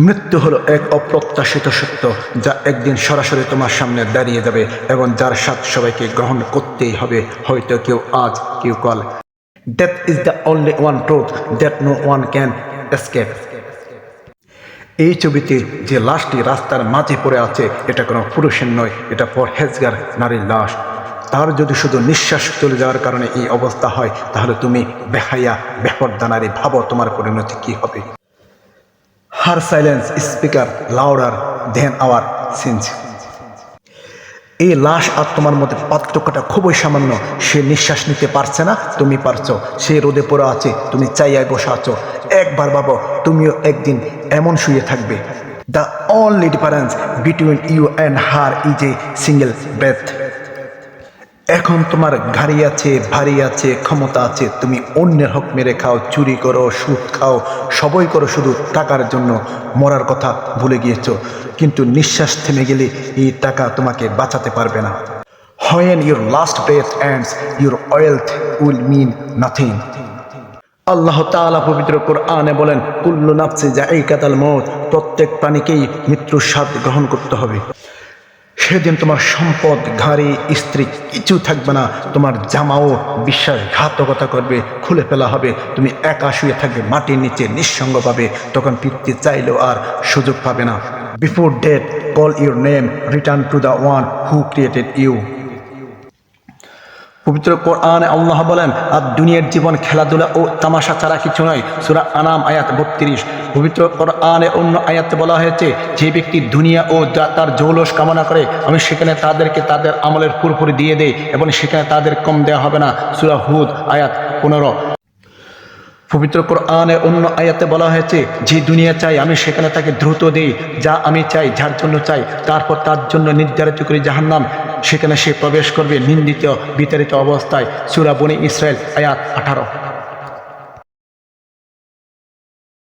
মৃত্যু হলো এক অপ্রত্যাশিত সত্য, যা একদিন সরাসরি তোমার সামনে দাঁড়িয়ে যাবে এবং যার স্বাদ সবাইকে গ্রহণ করতেই হবে, হয়তো কেউ আজ কেউ কাল। Death is the only one truth that no one can escape. এই ছবিতে যে লাশটি রাস্তার মাঝে পড়ে আছে, এটা কোনো পুরুষের নয়, এটা পরহেজগার নারীর লাশ। তার যদি শুধু নিঃশ্বাস চলে যাওয়ার কারণে এই অবস্থা হয়, তাহলে তুমি বেহায়া বেপরদা নারী, ভাবো তোমার পরিণতি কি হবে। Her silence is speaker louder than our sins. এই লাশ আর তোমার মধ্যে পার্থক্যটা খুবই সামান্য। সে নিঃশ্বাস নিতে পারছে না, তুমি পারছো। সে রোদে পড়ে আছে, তুমি চাইয়ায় বসে আছো। একবার ভাবো, তুমিও একদিন এমন শুয়ে থাকবে। The only difference between you and her is a single breath. এখন তোমার গাড়ি আছে, ভারী আছে, ক্ষমতা আছে, তুমি অন্যের হক মেরে খাও, চুরি করো, সুদ খাও, সবই করো শুধু টাকার জন্য। মরার কথা ভুলে গিয়েছো, কিন্তু নিঃশ্বাস থেমে গেলে এই টাকা তোমাকে বাঁচাতে পারবে না। When your last breath ends, your wealth will mean nothing. আল্লাহ তাআলা পবিত্র কোরআনে বলেন, কুল্লু নাফসি যায়িকাতুল মউত, প্রত্যেক প্রাণীকেই মৃত্যুর স্বাদ গ্রহণ করতে হবে। সেদিন তোমার সম্পদ, গাড়ি, স্ত্রী কিছু থাকবে না। তোমার জামাও বিশ্বাসঘাতকতা করবে, খুলে ফেলা হবে। তুমি একা শুয়ে থাকবে মাটির নিচে নিঃসঙ্গভাবে। তখন ফিরতে চাইলেও আর সুযোগ পাবে না। Before death call your name, return to the one who created you. পবিত্র কোরআনে আল্লাহ বলেন, আর দুনিয়ার জীবন খেলাধুলা ও তামাশা ছাড়া কিছু নয়। সূরা আনাম আয়াত 32। পবিত্র কোরআনে অন্য আয়াতে বলা হয়েছে, যে ব্যক্তি দুনিয়া ও তার জৌলস কামনা করে, আমি সেখানে তাদেরকে তাদের আমলের পুরোপুরি দিয়ে দেই এবং সেখানে তাদের কম দেওয়া হবে না। সূরা হুদ আয়াত 15। পবিত্র কোরআনে অন্য আয়াতে বলা হয়েছে, যে দুনিয়া চাই আমি সেখানে তাকে দ্রুত দেই, যা আমি চাই, যার জন্য চাই, তারপর তার জন্য নির্ধারিত করি জাহান্নাম, সেখানে সে প্রবেশ করবে নিন্দিত বিতাড়িত অবস্থায়। সূরা বনী ইসরাইল আয়াত 18।